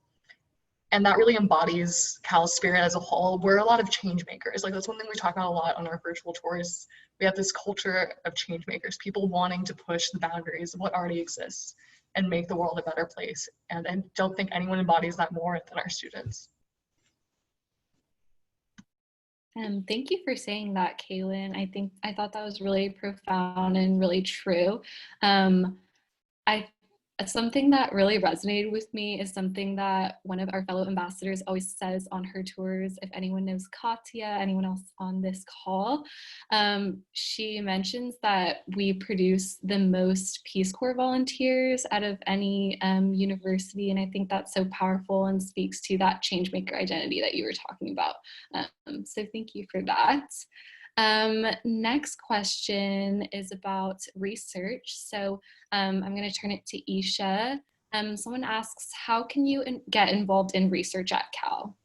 And that really embodies Cal's spirit as a whole. We're a lot of change makers. Like that's one thing we talk about a lot on our virtual tours. We have this culture of change makers, people wanting to push the boundaries of what already exists and make the world a better place. And I don't think anyone embodies that more than our students. Thank you for saying that, Kaelyn. I thought that was really profound and really true. I Something that really resonated with me is something that one of our fellow ambassadors always says on her tours. If anyone knows Katya, anyone else on this call, she mentions that we produce the most Peace Corps volunteers out of any university, and I think that's so powerful and speaks to that changemaker identity that you were talking about. So thank you for that. Next question is about research. So I'm going to turn it to Isha. Someone asks, how can you get involved in research at Cal?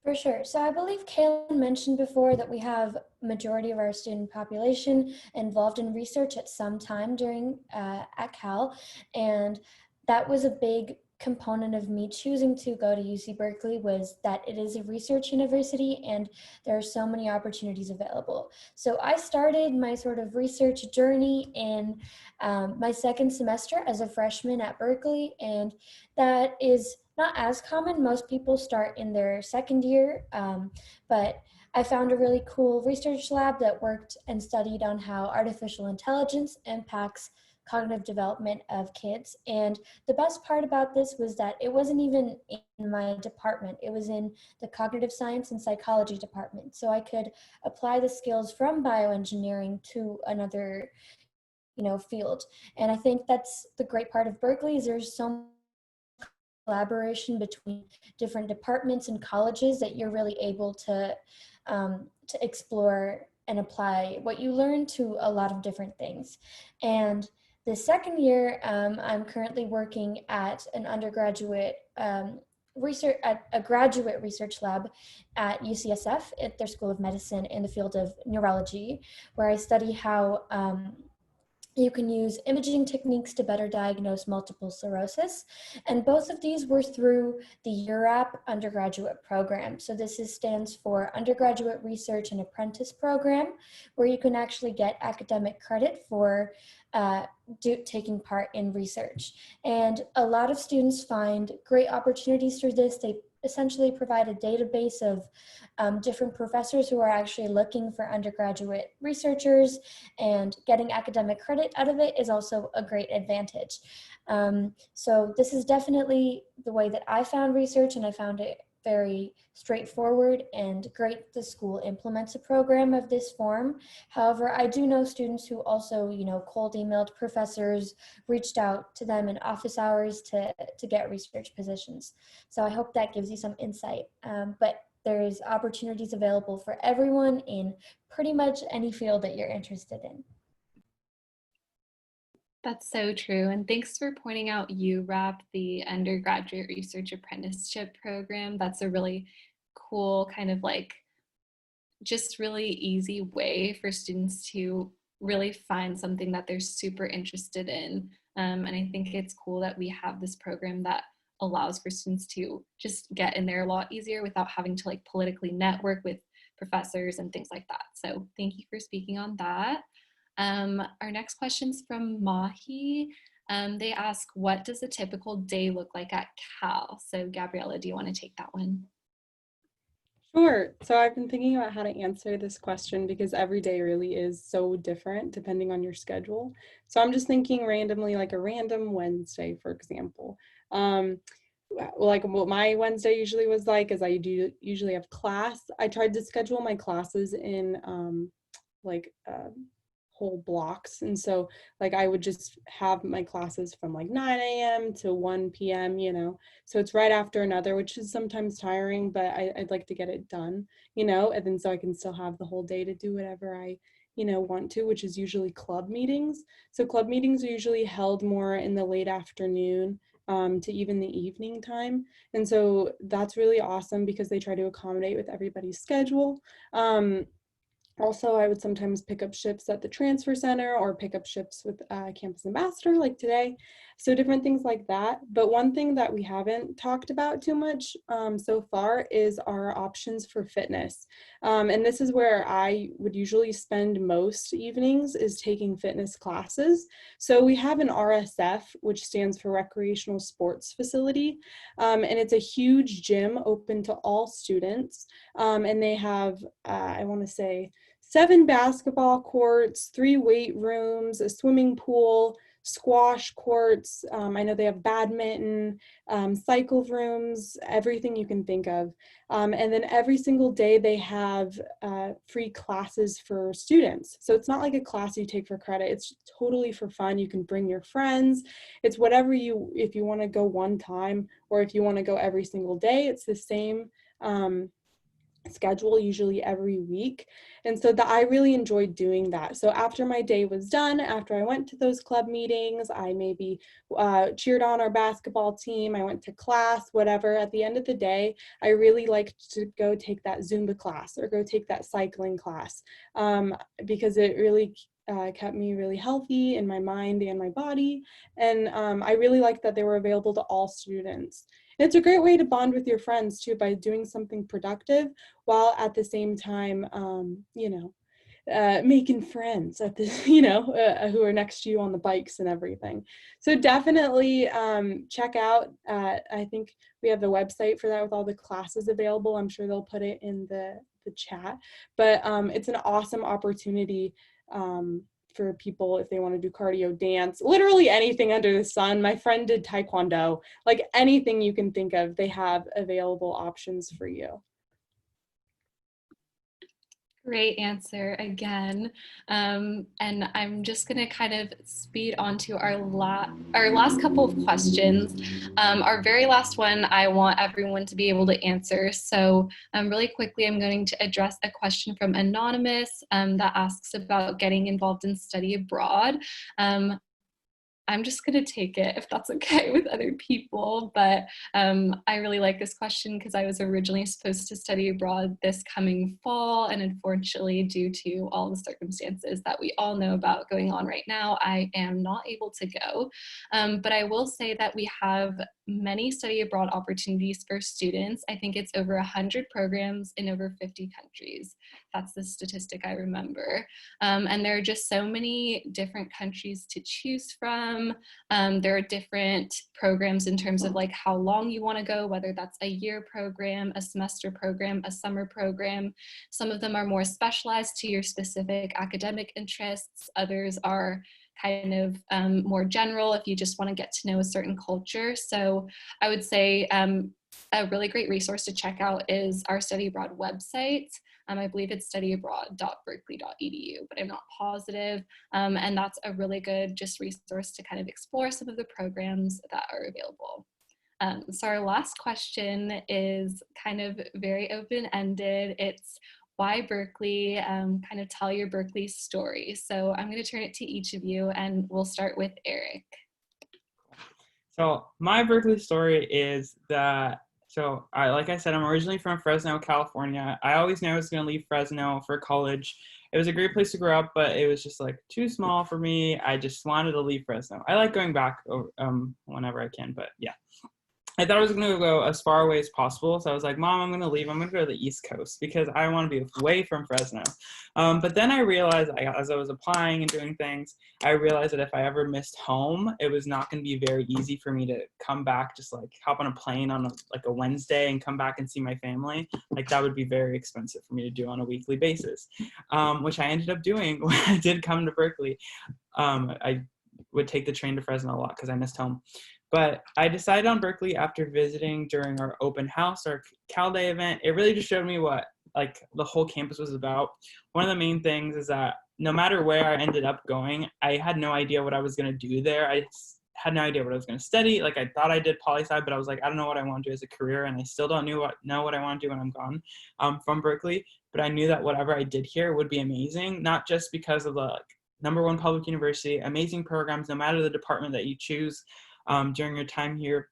For sure. So I believe Kaelyn mentioned before that we have majority of our student population involved in research at some time during at Cal, and that was a big component of me choosing to go to UC Berkeley was that it is a research university and there are so many opportunities available. So I started my sort of research journey in my second semester as a freshman at Berkeley, and that is not as common. Most people start in their second year, but I found a really cool research lab that worked and studied on how artificial intelligence impacts cognitive development of kids. And the best part about this was that it wasn't even in my department. It was in the cognitive science and psychology department. So I could apply the skills from bioengineering to another, field. And I think that's the great part of Berkeley is there's so much collaboration between different departments and colleges that you're really able to explore and apply what you learn to a lot of different things. And the second year, I'm currently working at an undergraduate research at a graduate research lab at UCSF at their School of Medicine in the field of neurology, where I study how you can use imaging techniques to better diagnose multiple sclerosis. And both of these were through the URAP undergraduate program. So this stands for Undergraduate Research and Apprentice Program, where you can actually get academic credit for taking part in research. And a lot of students find great opportunities through this. They essentially provide a database of different professors who are actually looking for undergraduate researchers, and getting academic credit out of it is also a great advantage. So this is definitely the way that I found research, and I found it very straightforward and great. The school implements a program of this form. However, I do know students who also, cold emailed professors, reached out to them in office hours to get research positions. So I hope that gives you some insight. But there's opportunities available for everyone in pretty much any field that you're interested in. That's so true. And thanks for pointing out URAP, the Undergraduate Research Apprenticeship Program. That's a really cool kind of just really easy way for students to really find something that they're super interested in. And I think it's cool that we have this program that allows for students to just get in there a lot easier without having to politically network with professors and things like that. So thank you for speaking on that. Our next question's from Mahi. They ask, what does a typical day look like at Cal? So Gabriella, do you want to take that one? Sure. So I've been thinking about how to answer this question because every day really is so different depending on your schedule. So I'm just thinking randomly, like a random Wednesday, for example. Like what my Wednesday usually was like is I do usually have class. I tried to schedule my classes in whole blocks, and so I would just have my classes from 9 a.m. to 1 p.m. So it's right after another, which is sometimes tiring, but I'd like to get it done, and then so I can still have the whole day to do whatever I want to, which is usually club meetings. So club meetings are usually held more in the late afternoon to even the evening time, and so that's really awesome because they try to accommodate with everybody's schedule. Also, I would sometimes pick up shifts at the transfer center or pick up shifts with campus ambassador like today. So different things like that. But one thing that we haven't talked about too much so far is our options for fitness. And this is where I would usually spend most evenings, is taking fitness classes. So we have an RSF, which stands for Recreational Sports Facility. And it's a huge gym open to all students. And they have, I want to say, 7 basketball courts, 3 weight rooms, a swimming pool, squash courts. I know they have badminton, cycle rooms, everything you can think of. And then every single day they have free classes for students. So it's not like a class you take for credit. It's totally for fun. You can bring your friends. It's whatever if you want to go one time or if you want to go every single day, it's the same schedule, usually every week. And so I really enjoyed doing that. So after my day was done, after I went to those club meetings, I maybe cheered on our basketball team, I went to class, whatever. At the end of the day, I really liked to go take that Zumba class or go take that cycling class because it really kept me really healthy in my mind and my body. And I really liked that they were available to all students. It's a great way to bond with your friends too, by doing something productive while at the same time, making friends at this, who are next to you on the bikes and everything. So definitely check out, I think we have the website for that with all the classes available. I'm sure they'll put it in the chat, but it's an awesome opportunity for people if they want to do cardio, dance, literally anything under the sun. My friend did taekwondo, like anything you can think of, they have available options for you. Great answer again. And I'm just going to kind of speed on to our last couple of questions. Our very last one, I want everyone to be able to answer. So really quickly, I'm going to address a question from Anonymous that asks about getting involved in study abroad. I'm just going to take it if that's okay with other people, but I really like this question because I was originally supposed to study abroad this coming fall, and unfortunately, due to all the circumstances that we all know about going on right now, I am not able to go. But I will say that we have many study abroad opportunities for students. I think it's over 100 programs in over 50 countries. That's the statistic I remember. And there are just so many different countries to choose from. There are different programs in terms of like how long you want to go, whether that's a year program, a semester program, a summer program. Some of them are more specialized to your specific academic interests. Others are kind of more general if you just want to get to know a certain culture. So I would say a really great resource to check out is our study abroad website. I believe it's studyabroad.berkeley.edu, but I'm not positive. And that's a really good just resource to kind of explore some of the programs that are available. So our last question is kind of very open-ended. It's why Berkeley? Kind of tell your Berkeley story. So I'm going to turn it to each of you, and we'll start with Eric. So my Berkeley story is that, like I said, I'm originally from Fresno, California. I always knew I was going to leave Fresno for college. It was a great place to grow up, but it was just like too small for me. I just wanted to leave Fresno. I like going back whenever I can, but yeah. I thought I was going to go as far away as possible. So I was like, Mom, I'm going to leave. I'm going to go to the East Coast because I want to be away from Fresno. But then I realized, as I was applying and doing things, I realized that if I ever missed home, it was not going to be very easy for me to come back, just like hop on a plane on a Wednesday and come back and see my family. Like that would be very expensive for me to do on a weekly basis, which I ended up doing when I did come to Berkeley. I would take the train to Fresno a lot because I missed home. But I decided on Berkeley after visiting during our open house, our Cal Day event. It really just showed me what like the whole campus was about. One of the main things is that no matter where I ended up going, I had no idea what I was going to do there. I had no idea what I was going to study. Like I thought I did poli-sci, but I was like, I don't know what I want to do as a career. And I still don't know what I want to do when I'm gone from Berkeley. But I knew that whatever I did here would be amazing, not just because of the #1 public university, amazing programs, no matter the department that you choose during your time here,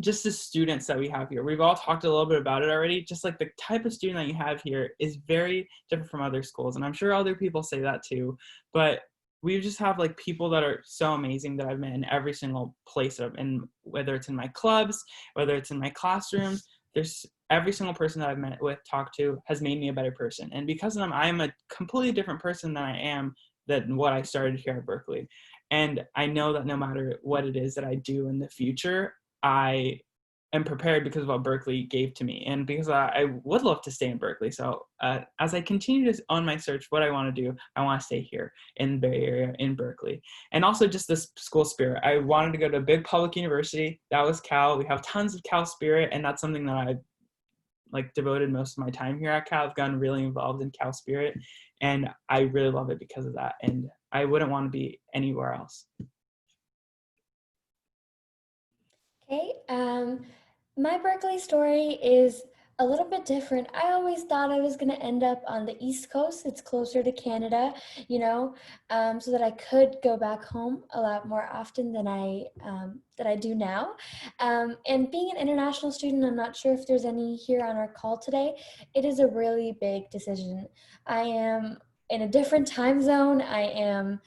just the students that we have here. We've all talked a little bit about it already. Just like the type of student that you have here is very different from other schools. And I'm sure other people say that too, but we just have like people that are so amazing that I've met in every single place that I'm in, whether it's in my clubs, whether it's in my classrooms. There's every single person that I've met with, talked to, has made me a better person. And because of them, I am a completely different person than what I started here at Berkeley. And I know that no matter what it is that I do in the future, I am prepared because of what Berkeley gave to me, and because I would love to stay in Berkeley. So as I continue on my search, what I want to do, I want to stay here in the Bay Area in Berkeley. And also just this school spirit. I wanted to go to a big public university. That was Cal. We have tons of Cal spirit, and that's something that I've like devoted most of my time here at Cal. I've gotten really involved in Cal spirit, and I really love it because of that. And I wouldn't want to be anywhere else. Okay, my Berkeley story is a little bit different. I always thought I was going to end up on the East Coast. It's closer to Canada, you know, so that I could go back home a lot more often than I do now. And being an international student, I'm not sure if there's any here on our call today. It is a really big decision. I am in a different time zone. I am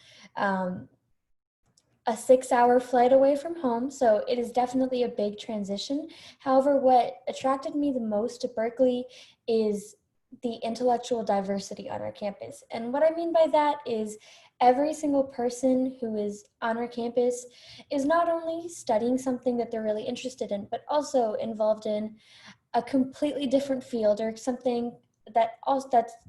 a 6-hour flight away from home, so it is definitely a big transition. However, what attracted me the most to Berkeley is the intellectual diversity on our campus. And what I mean by that is every single person who is on our campus is not only studying something that they're really interested in, but also involved in a completely different field or something that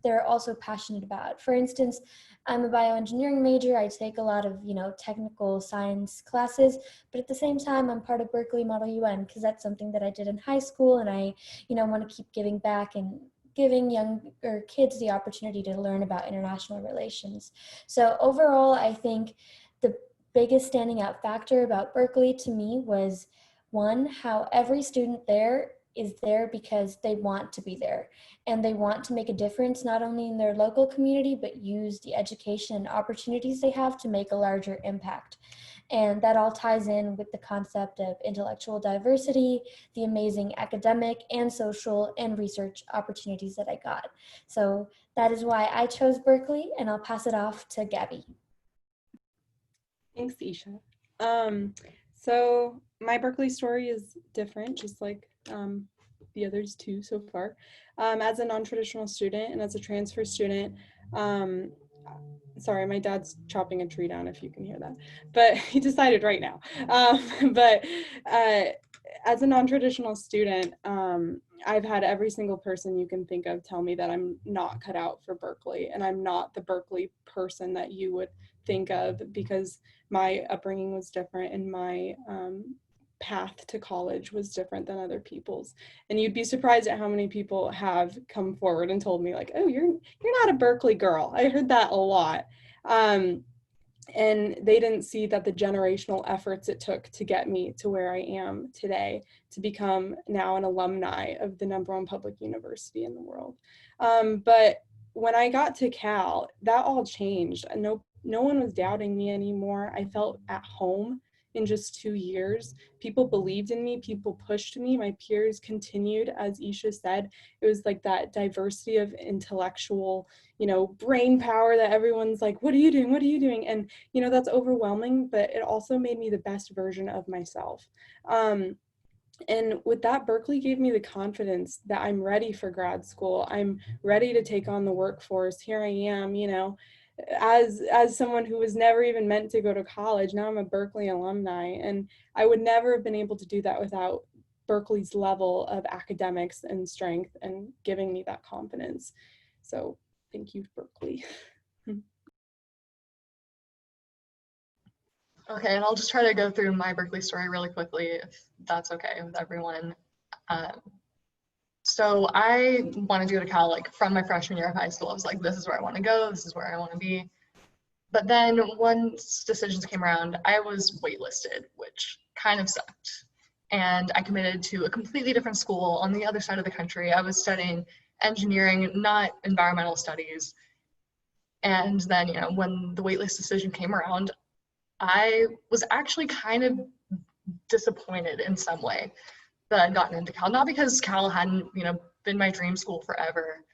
they're also passionate about. For instance, I'm a bioengineering major. I take a lot of, technical science classes, but at the same time, I'm part of Berkeley Model UN because that's something that I did in high school, and I, want to keep giving back and giving younger kids the opportunity to learn about international relations. So overall, I think the biggest standing out factor about Berkeley to me was, one, how every student there is there because they want to be there and they want to make a difference not only in their local community, but use the education and opportunities they have to make a larger impact. And that all ties in with the concept of intellectual diversity, the amazing academic and social and research opportunities that I got. So that is why I chose Berkeley, and I'll pass it off to Gabi. Thanks, Isha. So my Berkeley story is different, just like the others too so far. As a non-traditional student and as a transfer student, sorry, my dad's chopping a tree down if you can hear that, but he decided right now. But as a non-traditional student, I've had every single person you can think of tell me that I'm not cut out for Berkeley, and I'm not the Berkeley person that you would think of, because my upbringing was different and my path to college was different than other people's. And you'd be surprised at how many people have come forward and told me like, oh, you're not a Berkeley girl. I heard that a lot. And they didn't see that the generational efforts it took to get me to where I am today, to become now an alumni of the #1 public university in the world. But when I got to Cal, that all changed. No one was doubting me anymore. I felt at home in just 2 years. People believed in me, people pushed me, my peers continued, as Isha said. It was like that diversity of intellectual, brain power that everyone's like, what are you doing? What are you doing? And, that's overwhelming, but it also made me the best version of myself. And with that, Berkeley gave me the confidence that I'm ready for grad school. I'm ready to take on the workforce. Here I am, as someone who was never even meant to go to college. Now I'm a Berkeley alumni, and I would never have been able to do that without Berkeley's level of academics and strength and giving me that confidence. So thank you, Berkeley. Okay, and I'll just try to go through my Berkeley story really quickly, if that's okay with everyone. So I wanted to go to Cal like from my freshman year of high school. I was like, this is where I want to go, this is where I want to be. But then once decisions came around, I was waitlisted, which kind of sucked. And I committed to a completely different school on the other side of the country. I was studying engineering, not environmental studies. And then, when the waitlist decision came around, I was actually kind of disappointed in some way that I'd gotten into Cal. Not because Cal hadn't, been my dream school forever,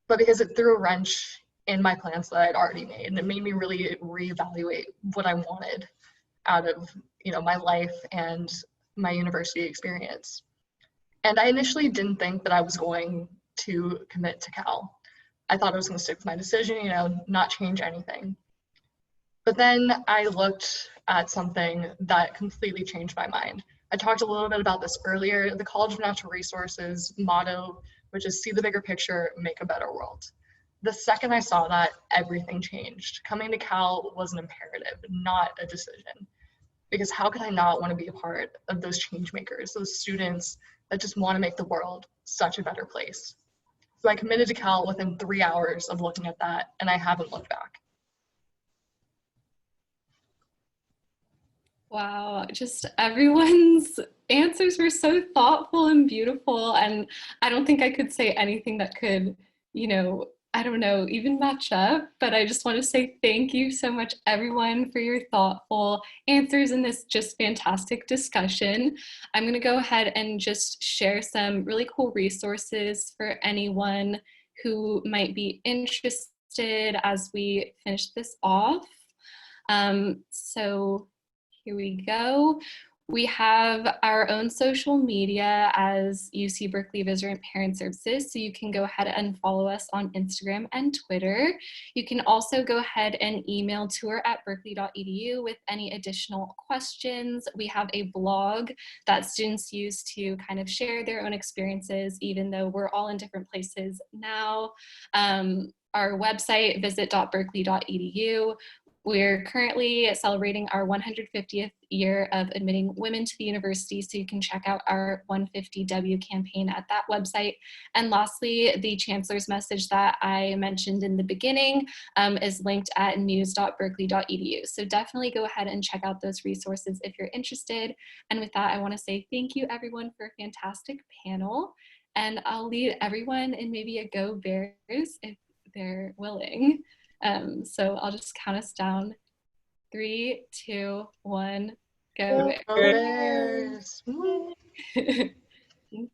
but because it threw a wrench in my plans that I'd already made, and it made me really reevaluate what I wanted out of, my life and my university experience. And I initially didn't think that I was going to commit to Cal. I thought I was going to stick with my decision, not change anything. But then I looked at something that completely changed my mind. I talked a little bit about this earlier, the College of Natural Resources motto, which is see the bigger picture, make a better world. The second I saw that, everything changed. Coming to Cal was an imperative, not a decision. Because how could I not want to be a part of those change makers, those students that just want to make the world such a better place? So I committed to Cal within 3 hours of looking at that, and I haven't looked back. Wow, just everyone's answers were so thoughtful and beautiful. And I don't think I could say anything that could, I don't know, even match up. But I just want to say thank you so much, everyone, for your thoughtful answers in this just fantastic discussion. I'm going to go ahead and just share some really cool resources for anyone who might be interested as we finish this off. So here we go. We have our own social media as UC Berkeley Visitor Parent Services, so you can go ahead and follow us on Instagram and Twitter. You can also go ahead and email tour@berkeley.edu with any additional questions. We have a blog that students use to kind of share their own experiences, even though we're all in different places now. Our website, visit.berkeley.edu. We're currently celebrating our 150th year of admitting women to the university, so you can check out our 150W campaign at that website. And lastly, the chancellor's message that I mentioned in the beginning is linked at news.berkeley.edu. So definitely go ahead and check out those resources if you're interested. And with that, I want to say thank you, everyone, for a fantastic panel. And I'll lead everyone in maybe a Go Bears if they're willing. So I'll just count us down. 3, 2, 1, go Bears. Go Bears. Thank you.